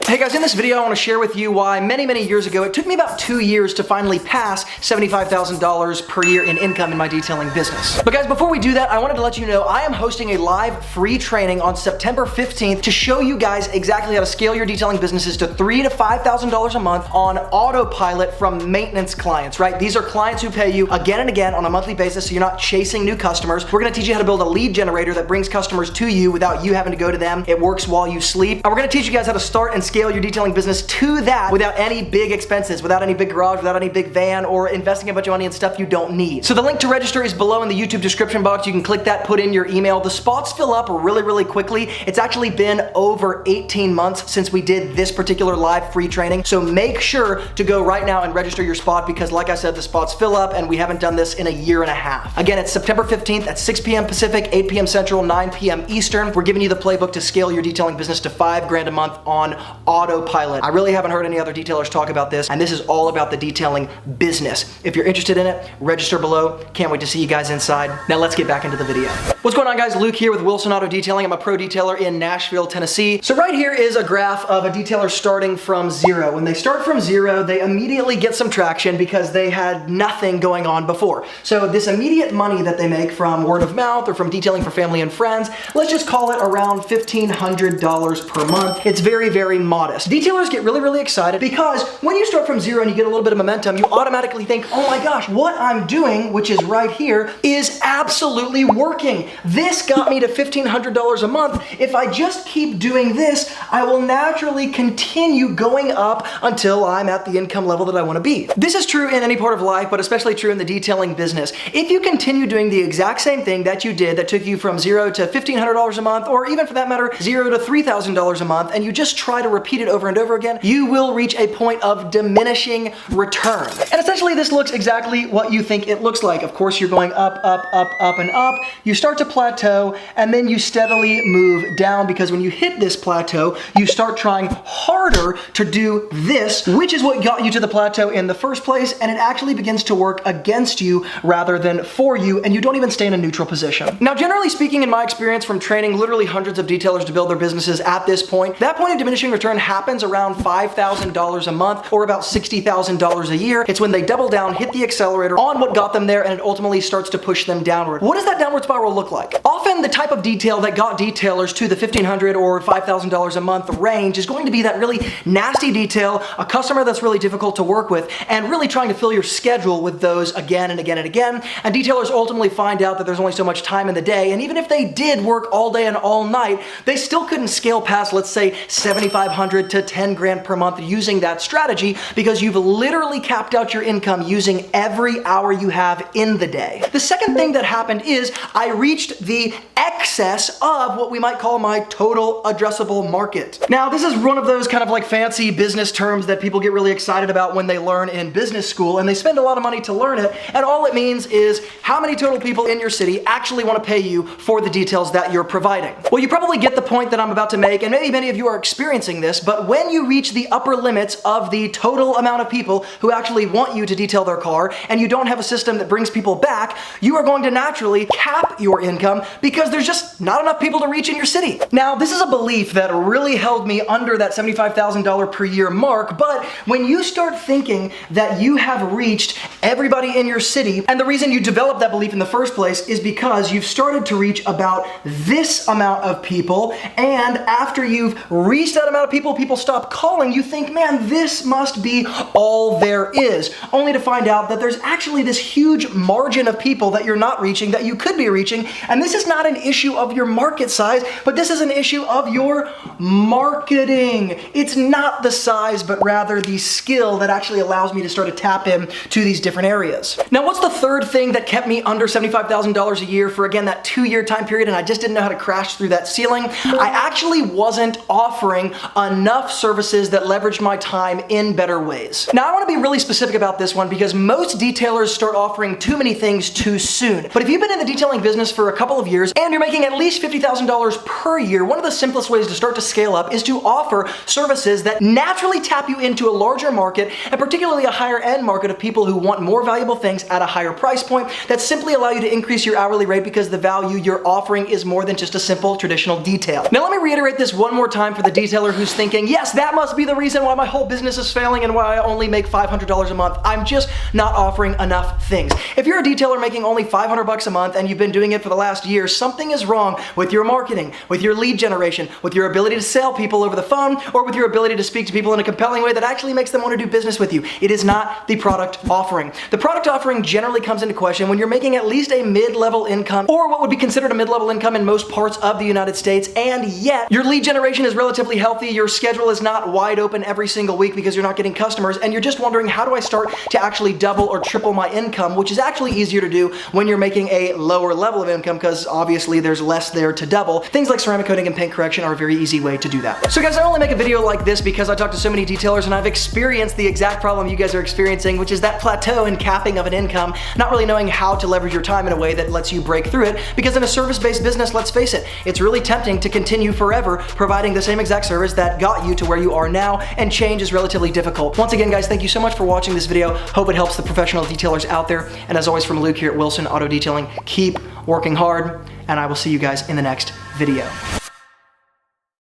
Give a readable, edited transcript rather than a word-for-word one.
Hey guys, in this video I want to share with you why many years ago it took me about 2 years to finally pass $75,000 per year in income in my detailing business. But guys, before we do that, I wanted to let you know I am hosting a live free training on September 15th to show you guys exactly how to scale your detailing businesses to $3,000 to $5,000 a month on autopilot from maintenance clients, right? These are clients who pay you again and again on a monthly basis so you're not chasing new customers. We're going to teach you how to build a lead generator that brings customers to you without you having to go to them. It works while you sleep. And we're going to teach you guys how to start and scale your detailing business to that without any big expenses, without any big garage, without any big van, or investing a bunch of money in stuff you don't need. So the link to register is below in the YouTube description box. You can click that, put in your email. The spots fill up really quickly. It's actually been over 18 months since we did this particular live free training. So make sure to go right now and register your spot because like I said, the spots fill up and we haven't done this in a year and a half. Again, it's September 15th at 6 p.m. Pacific, 8 p.m. Central, 9 p.m. Eastern. We're giving you the playbook to scale your detailing business to $5,000 a month on autopilot. I really haven't heard any other detailers talk about this, and this is all about the detailing business. If you're interested in it, register below. Can't wait to see you guys inside. Now let's get back into the video. What's going on, guys? Luke here with Wilson Auto Detailing. I'm a pro detailer in Nashville, Tennessee. So right here is a graph of a detailer starting from zero. When they start from zero, they immediately get some traction because they had nothing going on before. So this immediate money that they make from word of mouth or from detailing for family and friends, let's just call it around $1,500 per month. It's very modest. Detailers get really excited because when you start from zero and you get a little bit of momentum, you automatically think, oh my gosh, what I'm doing, which is right here, is absolutely working. This got me to $1,500 a month. If I just keep doing this, I will naturally continue going up until I'm at the income level that I want to be. This is true in any part of life, but especially true in the detailing business. If you continue doing the exact same thing that you did that took you from zero to $1,500 a month, or even for that matter, $0 to $3,000 a month, and you just try to repeat it over and over again, you will reach a point of diminishing return. And essentially this looks exactly what you think it looks like. Of course, you're going up and up. You start to plateau and then you steadily move down because when you hit this plateau, you start trying harder to do this, which is what got you to the plateau in the first place, and it actually begins to work against you rather than for you, and you don't even stay in a neutral position. Now, generally speaking, in my experience from training literally hundreds of detailers to build their businesses at this point, that point of diminishing return happens around $5,000 a month or about $60,000 a year. It's when they double down, hit the accelerator on what got them there, and it ultimately starts to push them downward. What does that downward spiral look like? Often the type of detail that got detailers to the $1,500 or $5,000 a month range is going to be that really nasty detail, a customer that's really difficult to work with, and really trying to fill your schedule with those again and again and again. And detailers ultimately find out that there's only so much time in the day, and even if they did work all day and all night, they still couldn't scale past, let's say, $7,500 to $10,000 per month using that strategy because you've literally capped out your income using every hour you have in the day. The second thing that happened is I reached the excess of what we might call my total addressable market. Now, this is one of those kind of like fancy business terms that people get really excited about when they learn in business school, and they spend a lot of money to learn it, and all it means is how many total people in your city actually want to pay you for the details that you're providing. Well, you probably get the point that I'm about to make, and maybe many of you are experiencing this, but when you reach the upper limits of the total amount of people who actually want you to detail their car, and you don't have a system that brings people back, you are going to naturally cap your income because there's just not enough people to reach in your city. Now, this is a belief that really held me under that $75,000 per year mark, but when you start thinking that you have reached everybody in your city, and the reason you developed that belief in the first place is because you've started to reach about this amount of people, and after you've reached that amount of people, people stop calling, you think, man, this must be all there is, only to find out that there's actually this huge margin of people that you're not reaching that you could be reaching, and this is not an issue of your market size, but this is an issue of your marketing. It's not the size, but rather the skill that actually allows me to start to tap in to these different areas. Now, what's the third thing that kept me under $75,000 a year for, again, that 2-year time period, and I just didn't know how to crash through that ceiling? I actually wasn't offering enough services that leveraged my time in better ways. Now, I want to be really specific about this one because most detailers start offering too many things too soon. But if you've been in the detailing business for a couple of years and you're making at least $50,000 per year, one of the simplest ways to start to scale up is to offer services that naturally tap you into a larger market, and particularly a higher end market of people who want more valuable things at a higher price point that simply allow you to increase your hourly rate because the value you're offering is more than just a simple traditional detail. Now, let me reiterate this one more time for the detailer who's thinking, yes, that must be the reason why my whole business is failing and why I only make $500 a month. I'm just not offering enough things. If you're a detailer making only $500 a month and you've been doing it for the last year, something is wrong with your marketing, with your lead generation, with your ability to sell people over the phone, or with your ability to speak to people in a compelling way that actually makes them want to do business with you. It is not the product offering. The product offering generally comes into question when you're making at least a mid-level income, or what would be considered a mid-level income in most parts of the United States, and yet your lead generation is relatively healthy, your schedule is not wide open every single week because you're not getting customers, and you're just wondering, how do I start to actually double or triple my income, which is actually easier to do when you're making a lower level of income because obviously there's less there to double. Things like ceramic coating and paint correction are a very easy way to do that. So guys, I only make a video like this because I talk to so many detailers and I've experienced the exact problem you guys are experiencing, which is that plateau and capping of an income, not really knowing how to leverage your time in a way that lets you break through it, because in a service-based business, let's face it, it's really tempting to continue forever providing the same exact service that got you to where you are now, and change is relatively difficult. Once again, guys, thank you so much for watching this video. Hope it helps the professional detailers out there, and as always from Luke here at Wilson Auto Detailing, keep working hard, and I will see you guys in the next video.